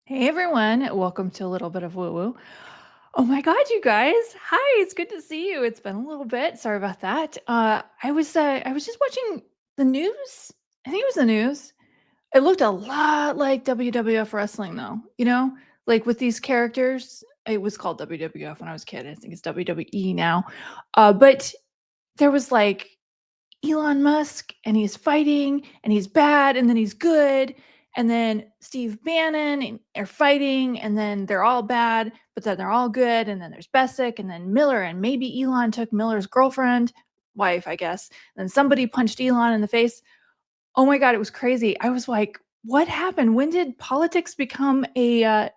Hey everyone, welcome to a little bit of woo woo. Oh my God, you guys! Hi, it's good to see you. It's been a little bit. Sorry about that. I was just watching the news. I think it was the news. It looked a lot like WWF wrestling, though. Like with these characters. It was called WWF when I was a kid. I think it's WWE now. But there was like Elon Musk and he's fighting and he's bad and then he's good. And then Steve Bannon are fighting and then they're all bad, but then they're all good. And then there's Bessick and then Miller. And maybe Elon took Miller's girlfriend, wife, I guess. And then somebody punched Elon in the face. Oh my God, it was crazy. I was like, what happened? When did politics become a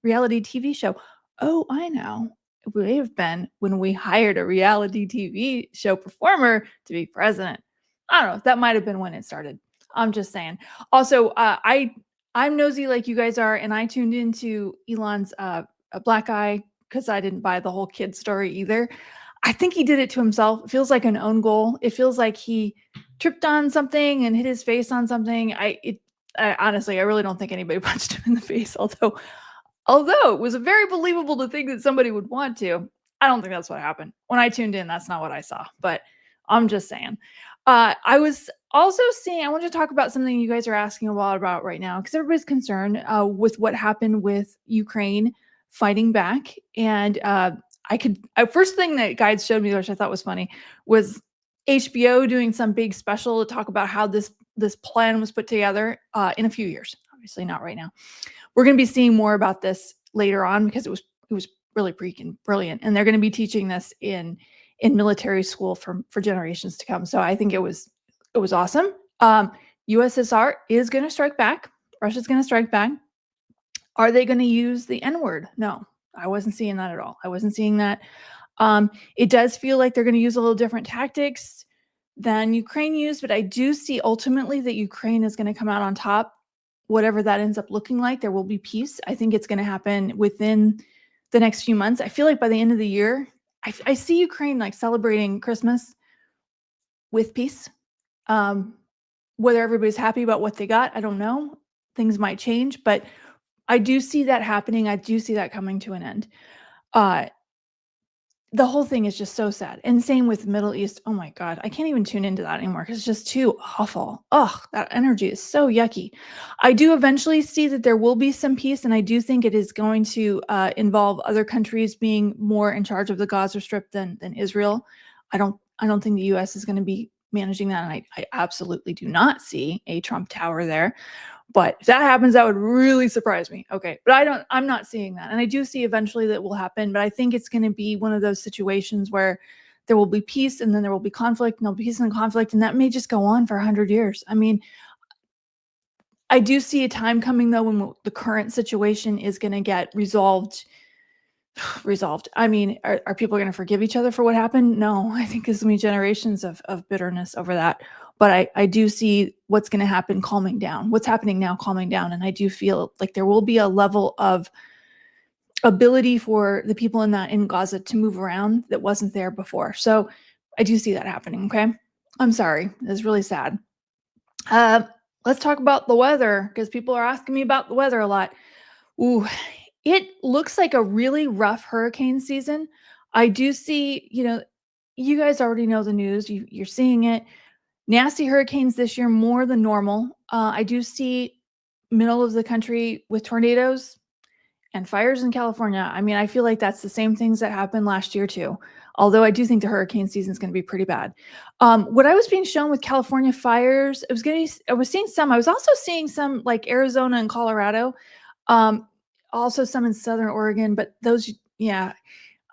reality TV show? Oh, I know. It may have been when we hired a reality TV show performer to be president. I don't know. That might have been when it started. I'm just saying. Also, I'm nosy like you guys are, and I tuned into Elon's a black eye because I didn't buy the whole kid story either. I think he did it to himself. It feels like an own goal. It feels like he tripped on something and hit his face on something. I honestly, I really don't think anybody punched him in the face. Although it was very believable to think that somebody would want to. I don't think that's what happened. When I tuned in, that's not what I saw. But I'm just saying. I was also seeing. I want to talk about something you guys are asking a lot about right now because everybody's concerned with what happened with Ukraine fighting back. And first thing that guides showed me, which I thought was funny, was HBO doing some big special to talk about how this plan was put together in a few years. Obviously, not right now. We're going to be seeing more about this later on because it was really freaking brilliant, and they're going to be teaching this in military school for generations to come. So I think it was awesome. USSR is going to strike back. Russia's going to strike back. Are they going to use the N word? No, I wasn't seeing that at all. I wasn't seeing that. It does feel like they're going to use a little different tactics than Ukraine used, but I do see ultimately that Ukraine is going to come out on top. Whatever that ends up looking like, there will be peace. I think it's going to happen within the next few months. I feel like by the end of the year, I see Ukraine like celebrating Christmas with peace. Whether everybody's happy about what they got, I don't know. Things might change, but I do see that happening. I do see that coming to an end. The whole thing is just so sad. And same with Middle East. Oh my God, I can't even tune into that anymore because it's just too awful. Ugh, that energy is so yucky. I do eventually see that there will be some peace, and I do think it is going to involve other countries being more in charge of the Gaza Strip than Israel. I don't think the U.S. is going to be managing that, and I absolutely do not see a Trump Tower there. But if that happens, that would really surprise me. Okay. But I'm not seeing that. And I do see eventually that will happen. But I think it's going to be one of those situations where there will be peace and then there will be conflict and there'll be peace and conflict. And that may just go on for 100 years. I mean, I do see a time coming though when the current situation is going to get resolved. I mean, are people going to forgive each other for what happened? No, I think there's going to be generations of bitterness over that. But I do see what's going to happen calming down. What's happening now calming down. And I do feel like there will be a level of ability for the people in Gaza to move around that wasn't there before. So I do see that happening. Okay. I'm sorry. It's really sad. Uh, let's talk about the weather because people are asking me about the weather a lot. Ooh, it looks like a really rough hurricane season. I do see, you guys already know the news. You're seeing it. Nasty hurricanes this year more than normal. I do see middle of the country with tornadoes and fires in California. I mean, I feel like that's the same things that happened last year too. Although I do think the hurricane season is going to be pretty bad. What I was being shown with California fires, I was seeing some. I was also seeing some like Arizona and Colorado. Also some in Southern Oregon, but those, yeah,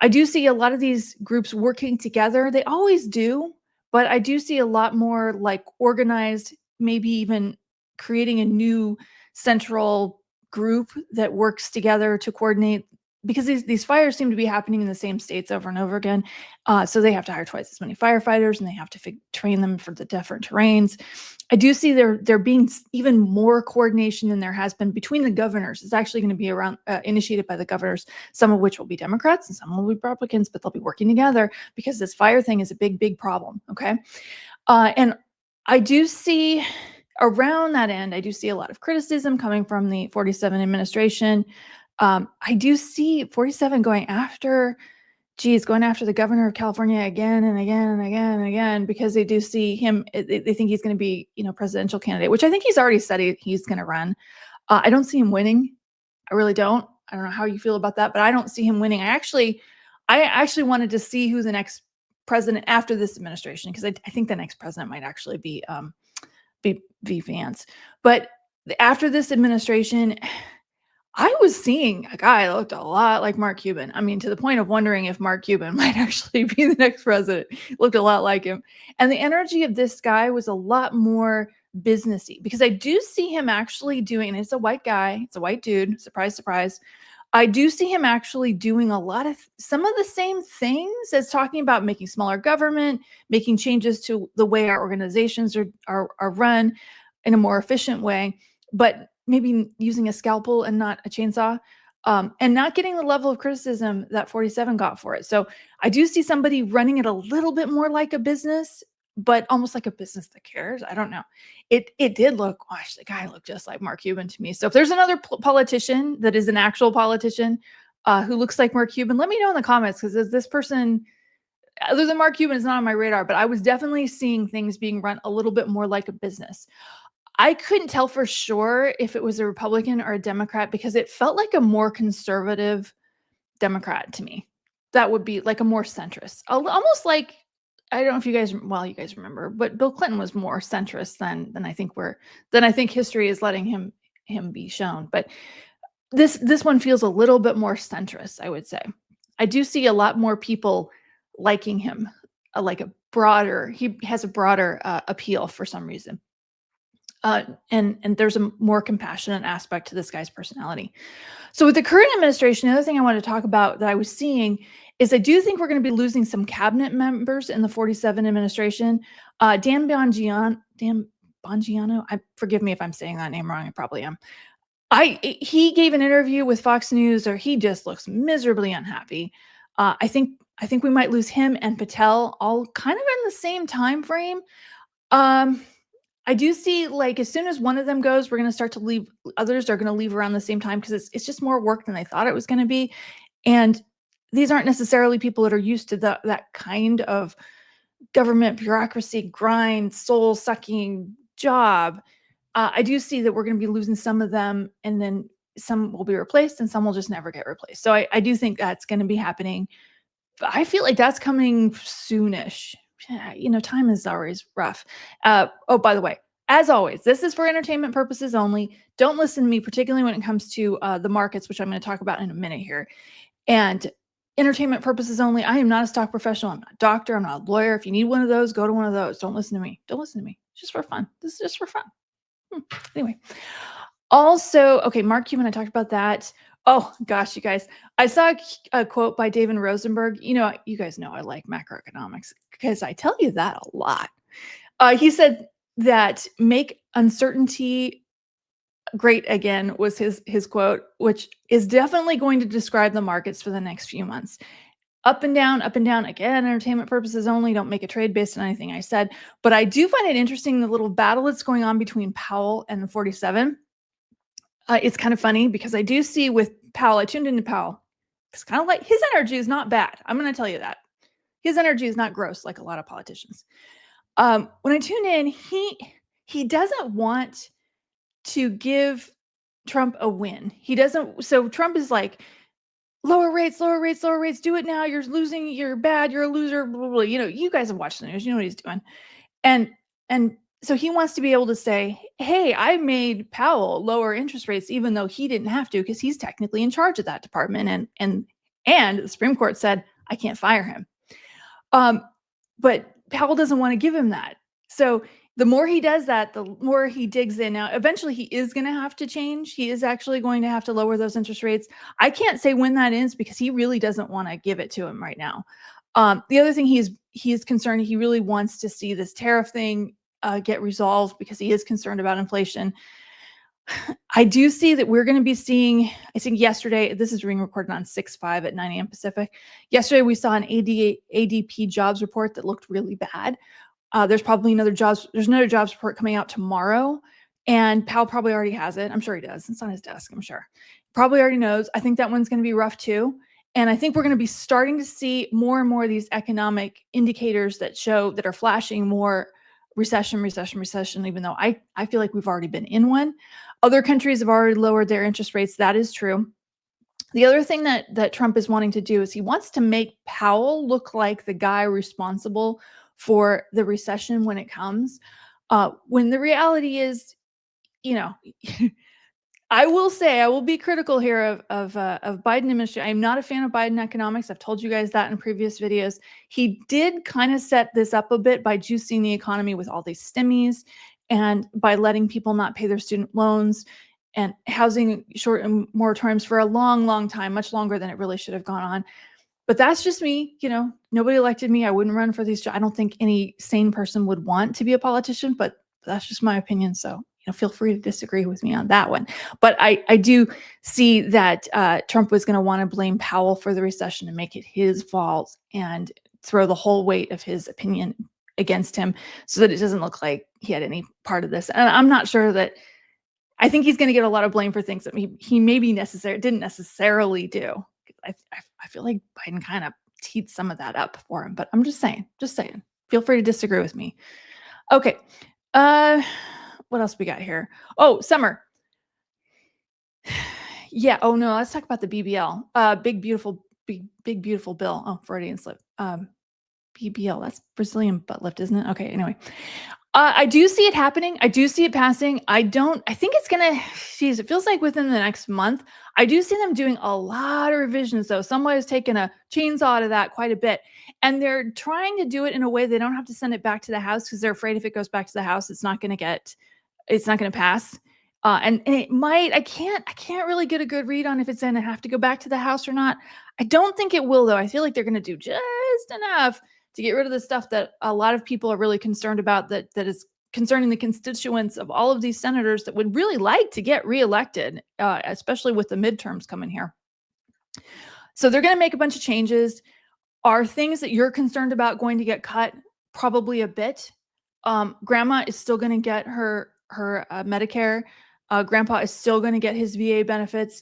I do see a lot of these groups working together. They always do, but I do see a lot more like organized, maybe even creating a new central group that works together to coordinate because these fires seem to be happening in the same states over and over again. So they have to hire twice as many firefighters and they have to train them for the different terrains. I do see there being even more coordination than there has been between the governors. It's actually going to be around initiated by the governors, some of which will be Democrats and some will be Republicans, but they'll be working together because this fire thing is a big, big problem. Okay. And I do see around that end, I do see a lot of criticism coming from the 47 administration. I do see 47 going after the governor of California again and again and again and again, because they do see him. They think he's going to be, presidential candidate, which I think he's already said he's going to run. I don't see him winning. I really don't. I don't know how you feel about that, but I don't see him winning. I actually wanted to see who the next president after this administration, because I think the next president might actually be Vance. But after this administration, I was seeing a guy that looked a lot like Mark Cuban. I mean, to the point of wondering if Mark Cuban might actually be the next president. Looked a lot like him. And the energy of this guy was a lot more businessy, because I do see him actually doing, and it's a white guy, it's a white dude, surprise, surprise. I do see him actually doing a lot of some of the same things as talking about making smaller government, making changes to the way our organizations are run in a more efficient way, but maybe using a scalpel and not a chainsaw, and not getting the level of criticism that 47 got for it. So I do see somebody running it a little bit more like a business, but almost like a business that cares. I don't know. It did look, gosh, the guy looked just like Mark Cuban to me. So if there's another politician that is an actual politician who looks like Mark Cuban, let me know in the comments, because this person, other than Mark Cuban, is not on my radar. But I was definitely seeing things being run a little bit more like a business. I couldn't tell for sure if it was a Republican or a Democrat, because it felt like a more conservative Democrat to me. That would be like a more centrist, almost like, I don't know if you guys, well, you guys remember, but Bill Clinton was more centrist than I think history is letting him be shown. But this one feels a little bit more centrist, I would say. I do see a lot more people liking him, he has a broader appeal for some reason. And there's a more compassionate aspect to this guy's personality. So with the current administration, the other thing I wanted to talk about that I was seeing is I do think we're going to be losing some cabinet members in the 47 administration. Dan Bongiano, forgive me if I'm saying that name wrong. I probably am. He gave an interview with Fox News, or he just looks miserably unhappy. I think we might lose him and Patel all kind of in the same time frame. I do see, like, as soon as one of them goes, we're going to start to leave. Others are going to leave around the same time, because it's just more work than they thought it was going to be. And these aren't necessarily people that are used to that kind of government bureaucracy grind, soul sucking job. I do see that we're going to be losing some of them, and then some will be replaced, and some will just never get replaced. So I do think that's going to be happening. But I feel like that's coming soonish. Yeah, time is always rough. Oh, by the way, as always, this is for entertainment purposes only. Don't listen to me, particularly when it comes to the markets, which I'm going to talk about in a minute here. And entertainment purposes only. I am not a stock professional. I'm not a doctor. I'm not a lawyer. If you need one of those, go to one of those. Don't listen to me. Don't listen to me. It's just for fun. This is just for fun. Anyway. Also, okay, Mark Cuban, I talked about that. Oh gosh, you guys, I saw a quote by David Rosenberg. You guys know I like macroeconomics, because I tell you that a lot. He said that make uncertainty great again was his quote, which is definitely going to describe the markets for the next few months. Up and down, again, entertainment purposes only. Don't make a trade based on anything I said. But I do find it interesting, the little battle that's going on between Powell and the 47. It's kind of funny, because I do see with Powell, I tuned into Powell. It's kind of like his energy is not bad. I'm going to tell you that. His energy is not gross like a lot of politicians. When I tune in, he doesn't want to give Trump a win. He doesn't. So Trump is like, lower rates, lower rates, lower rates. Do it now. You're losing. You're bad. You're a loser. Blah, blah, blah. You guys have watched the news. You know what he's doing. And so he wants to be able to say, hey, I made Powell lower interest rates, even though he didn't have to, because he's technically in charge of that department. And the Supreme Court said, I can't fire him. But Powell doesn't want to give him that. So the more he does that, the more he digs in. Now, eventually he is going to have to change. He is actually going to have to lower those interest rates. I can't say when that is, because he really doesn't want to give it to him right now. The other thing he is concerned, he really wants to see this tariff thing get resolved, because he is concerned about inflation. I do see that we're going to be seeing, I think yesterday, this is being recorded on 6/5 at 9 a.m. Pacific. Yesterday, we saw an ADP jobs report that looked really bad. There's another jobs report coming out tomorrow, and Powell probably already has it. I'm sure he does. It's on his desk, I'm sure. Probably already knows. I think that one's going to be rough too. And I think we're going to be starting to see more and more of these economic indicators that are flashing more recession, recession, recession, even though I feel like we've already been in one. Other countries have already lowered their interest rates. That is true. The other thing that Trump is wanting to do is he wants to make Powell look like the guy responsible for the recession when it comes. When the reality is, you know, I will say I will be critical here of Biden administration. I'm not a fan of Biden economics. I've told you guys that in previous videos. He did kind of set this up a bit by juicing the economy with all these stimmies and by letting people not pay their student loans and housing short and moratoriums for a long, long time, much longer than it really should have gone on. But that's just me. Nobody elected me. I wouldn't run for these jobs. I don't think any sane person would want to be a politician, but that's just my opinion. So, feel free to disagree with me on that one. But I do see that Trump was going to want to blame Powell for the recession and make it his fault and throw the whole weight of his opinion against him so that it doesn't look like he had any part of this. And I'm not sure that I think he's going to get a lot of blame for things that he maybe didn't necessarily do. I feel like Biden kind of teed some of that up for him, but I'm just saying. Feel free to disagree with me. Okay. What else we got here? Oh, summer. Yeah. Oh no, let's talk about the BBL. Big beautiful bill. Oh, Freudian slip. BBL. That's Brazilian butt lift, isn't it? Okay. Anyway. I do see it happening. I do see it passing. I think it's gonna, geez, it feels like within the next month. I do see them doing a lot of revisions though. Someone has taken a chainsaw out of that quite a bit. And they're trying to do it in a way they don't have to send it back to the House because they're afraid if it goes back to the House, it's not gonna pass. And it might, I can't really get a good read on if it's gonna have to go back to the House or not. I don't think it will though. I feel like they're gonna do just enough to get rid of the stuff that a lot of people are really concerned about that is concerning the constituents of all of these senators that would really like to get reelected, especially with the midterms coming here. So they're going to make a bunch of changes. Are things that you're concerned about going to get cut? Probably a bit. Grandma is still going to get her Medicare. Grandpa is still going to get his VA benefits.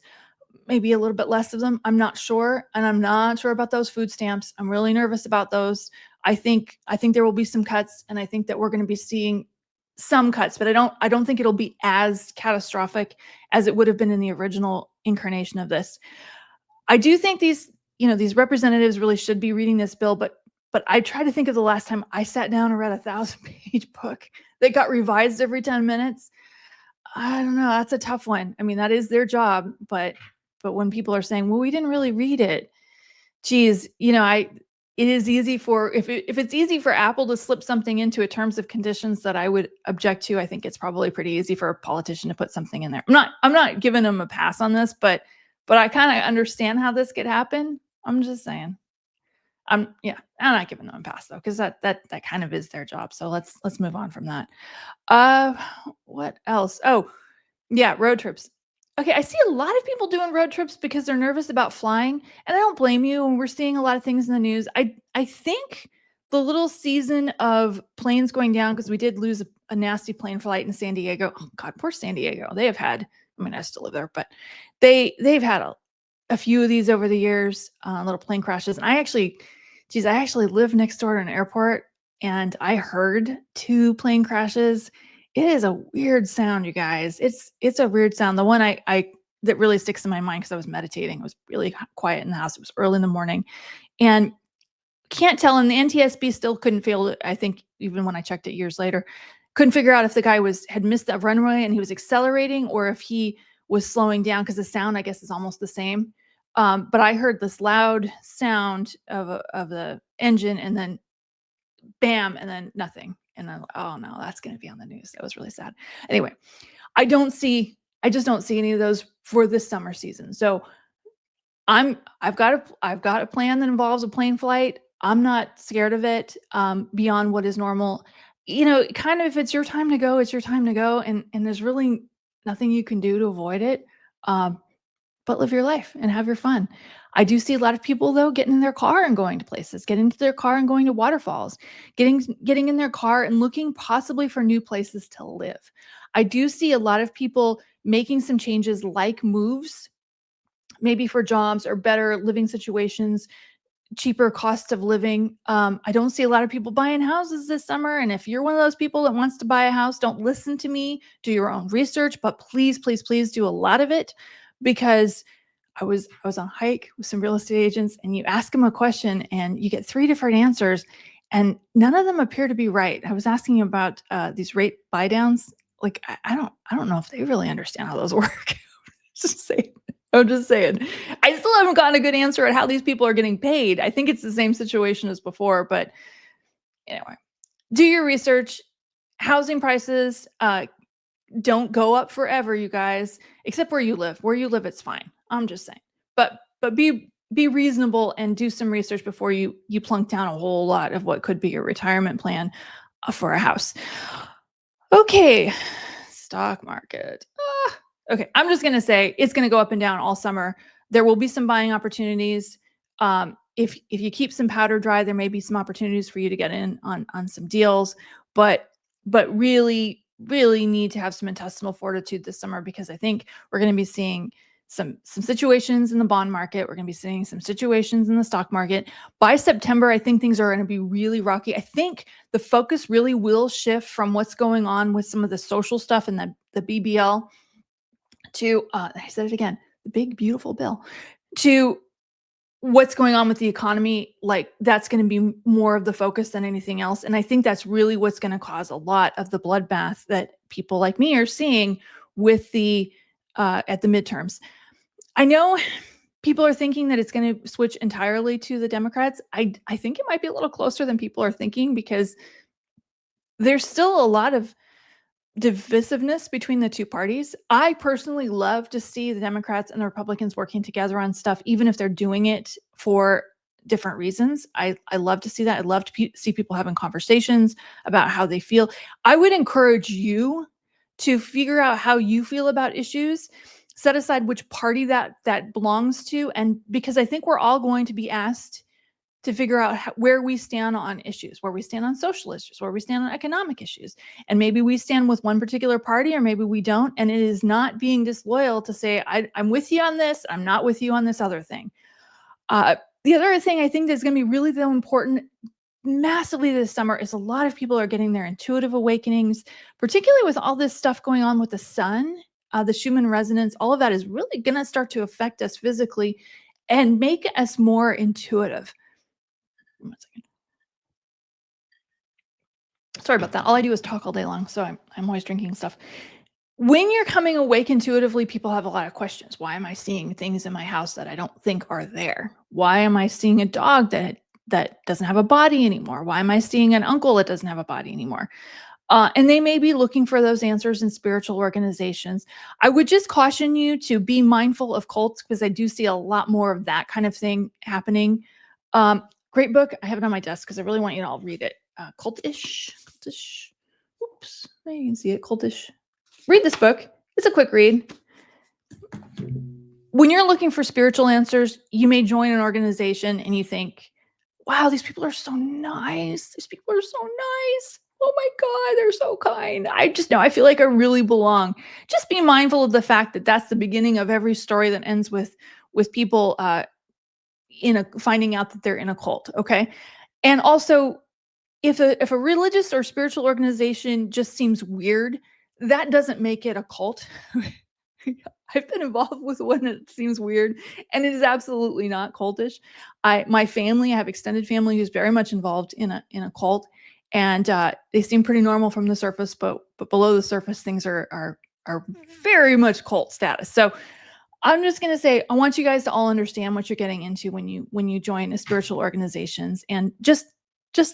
Maybe a little bit less of them. I'm not sure. And I'm not sure about those food stamps. I'm really nervous about those. I think there will be some cuts, and I think that we're going to be seeing some cuts, but I don't think it'll be as catastrophic as it would have been in the original incarnation of this. I do think these representatives really should be reading this bill, but I try to think of the last time I sat down and read a 1,000-page book that got revised every 10 minutes. I don't know. That's a tough one. I mean, that is their job, but when people are saying, well, we didn't really read it, geez, it is easy for, if it's easy for Apple to slip something into a terms of conditions that I would object to, I think it's probably pretty easy for a politician to put something in there. I'm not giving them a pass on this, but I kind of understand how this could happen. I'm just saying. I'm not giving them a pass though, because that kind of is their job. So let's move on from that. What else? Oh, yeah, road trips. Okay, I see a lot of people doing road trips because they're nervous about flying, and I don't blame you. And we're seeing a lot of things in the news. I think the little season of planes going down, because we did lose a nasty plane flight in San Diego. Oh God, poor San Diego. They have had. I mean, I still live there, but they've had a few of these over the years, little plane crashes. And I actually live next door to an airport, and I heard 2 plane crashes. It is a weird sound, you guys. It's a weird sound. The one that really sticks in my mind because I was meditating. It was really quiet in the house. It was early in the morning, and can't tell. And the NTSB still couldn't feel it. I think even when I checked it years later, couldn't figure out if the guy had missed that runway and he was accelerating, or if he was slowing down, because the sound, I guess, is almost the same. But I heard this loud sound of the engine, and then bam, and then nothing. And I'm like, oh no, that's going to be on the news. That was really sad. Anyway, I just don't see any of those for this summer season. So I've got a plan that involves a plane flight. I'm not scared of it, beyond what is normal. Kind of, if it's your time to go, it's your time to go. And there's really nothing you can do to avoid it. but live your life and have your fun. I do see a lot of people though getting in their car and going to places, getting into their car and going to waterfalls, getting in their car and looking possibly for new places to live. I do see a lot of people making some changes like moves, maybe for jobs or better living situations, cheaper cost of living. I don't see a lot of people buying houses this summer. And if you're one of those people that wants to buy a house, don't listen to me. Do your own research, but please, please, please do a lot of it, because I was on a hike with some real estate agents, and you ask them a question and you get three different answers, and none of them appear to be right. I was asking about these rate buy downs. Like I don't know if they really understand how those work. Just saying. I'm just saying. I still haven't gotten a good answer at how these people are getting paid. I think it's the same situation as before, but anyway, do your research. Housing prices don't go up forever, you guys, except where you live. Where you live, it's fine. I'm just saying. But be reasonable and do some research before you plunk down a whole lot of what could be your retirement plan for a house. Okay, stock market. Okay, I'm just gonna say it's gonna go up and down all summer. There will be some buying opportunities. If you keep some powder dry, there may be some opportunities for you to get in on some deals. But really need to have some intestinal fortitude this summer, because I think we're gonna be seeing some situations in the bond market. We're gonna be seeing some situations in the stock market. By September, I think things are gonna be really rocky. I think the focus really will shift from what's going on with some of the social stuff and the BBL to I said it again, the big beautiful bill, to what's going on with the economy. Like, that's going to be more of the focus than anything else, and I think that's really what's going to cause a lot of the bloodbath that people like me are seeing with the at the midterms. I know people are thinking that it's going to switch entirely to the Democrats. I think it might be a little closer than people are thinking, because there's still a lot of divisiveness between the two parties. I personally love to see the Democrats and the Republicans working together on stuff, even if they're doing it for different reasons. I love to see that. I love to see people having conversations about how they feel. I would encourage you to figure out how you feel about issues, set aside which party that belongs to, and because I think we're all going to be asked to figure out where we stand on issues, where we stand on social issues, where we stand on economic issues. And maybe we stand with one particular party, or maybe we don't. And it is not being disloyal to say, I'm with you on this, I'm not with you on this other thing. The other thing I think that's going to be really though important massively this summer is a lot of people are getting their intuitive awakenings, particularly with all this stuff going on with the sun, the Schumann resonance. All of that is really going to start to affect us physically and make us more intuitive. 1 second. Sorry about that. All I do is talk all day long, so I'm always drinking stuff. When you're coming awake intuitively, people have a lot of questions. Why am I seeing things in my house that I don't think are there? Why am I seeing a dog that doesn't have a body anymore? Why am I seeing an uncle that doesn't have a body anymore? And they may be looking for those answers in spiritual organizations. I would just caution you to be mindful of cults, because I do see a lot more of that kind of thing happening. Great book. I have it on my desk because I really want you to all read it. Cultish. Cultish. Oops. There you can see it. Cultish. Read this book. It's a quick read. When you're looking for spiritual answers, you may join an organization and you think, wow, these people are so nice. These people are so nice. Oh my God, they're so kind. I just know, I feel like I really belong. Just be mindful of the fact that that's the beginning of every story that ends with people finding out that they're in a cult. Okay. And also, if a religious or spiritual organization just seems weird, that doesn't make it a cult. I've been involved with one that seems weird, and it is absolutely not cultish. My family, I have extended family who's very much involved in a cult, and they seem pretty normal from the surface, but below the surface, things are very much cult status. So I'm just going to say, I want you guys to all understand what you're getting into when you join a spiritual organizations, and just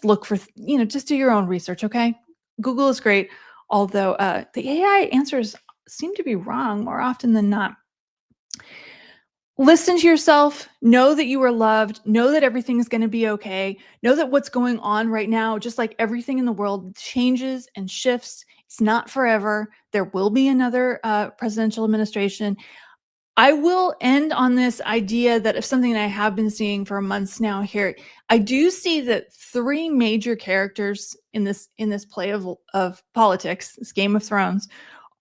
look for, just do your own research. Okay. Google is great. Although the AI answers seem to be wrong more often than not. Listen to yourself, know that you are loved, know that everything is going to be okay, know that what's going on right now, just like everything in the world, changes and shifts. It's not forever. There will be another presidential administration. I will end on this idea that of something that I have been seeing for months now here. I do see that 3 major characters in this play of politics, this Game of Thrones,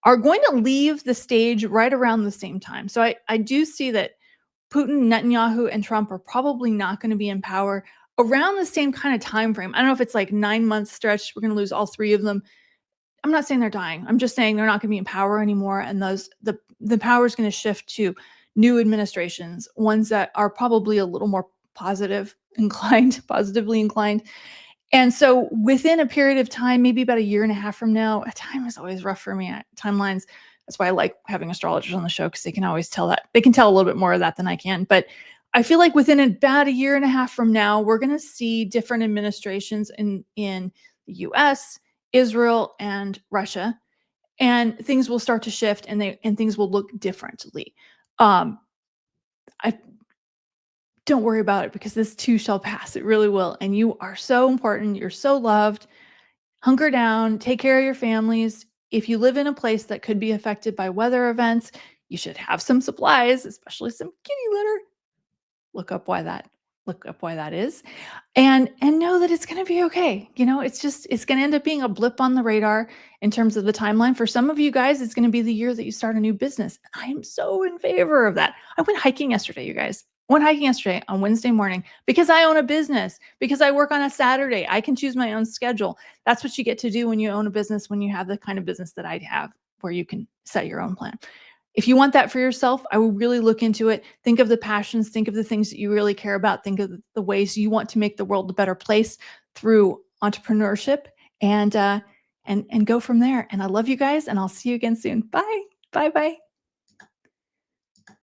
are going to leave the stage right around the same time. So I do see that Putin, Netanyahu, and Trump are probably not gonna be in power around the same kinda time frame. I don't know if it's like 9 months stretch, we're gonna lose all 3 of them. I'm not saying they're dying. I'm just saying they're not gonna be in power anymore, and those the power is gonna shift to new administrations, ones that are probably a little more positive inclined, positively inclined. And so within a period of time, maybe about a year and a half from now, time is always rough for me at timelines. That's why I like having astrologers on the show because they can always tell that. They can tell a little bit more of that than I can. But I feel like within about a year and a half from now, we're going to see different administrations in the US, Israel, and Russia, and things will start to shift and things will look differently. Um, I don't worry about it because this too shall pass. It really will. And you are so important. You're so loved. Hunker down, take care of your families. If you live in a place that could be affected by weather events, you should have some supplies, especially some kitty litter. Look up why that look up why that is. And know that it's gonna be okay. You know, it's gonna end up being a blip on the radar in terms of the timeline. For some of you guys, it's gonna be the year that you start a new business. I am so in favor of that. I went hiking yesterday, you guys. I went hiking yesterday on Wednesday morning because I own a business, because I work on a Saturday. I can choose my own schedule. That's what you get to do when you own a business, when you have the kind of business that I have, where you can set your own plan. If you want that for yourself, I would really look into it. Think of the passions, think of the things that you really care about, think of the ways you want to make the world a better place through entrepreneurship and and go from there. And I love you guys and I'll see you again soon. Bye. Bye bye.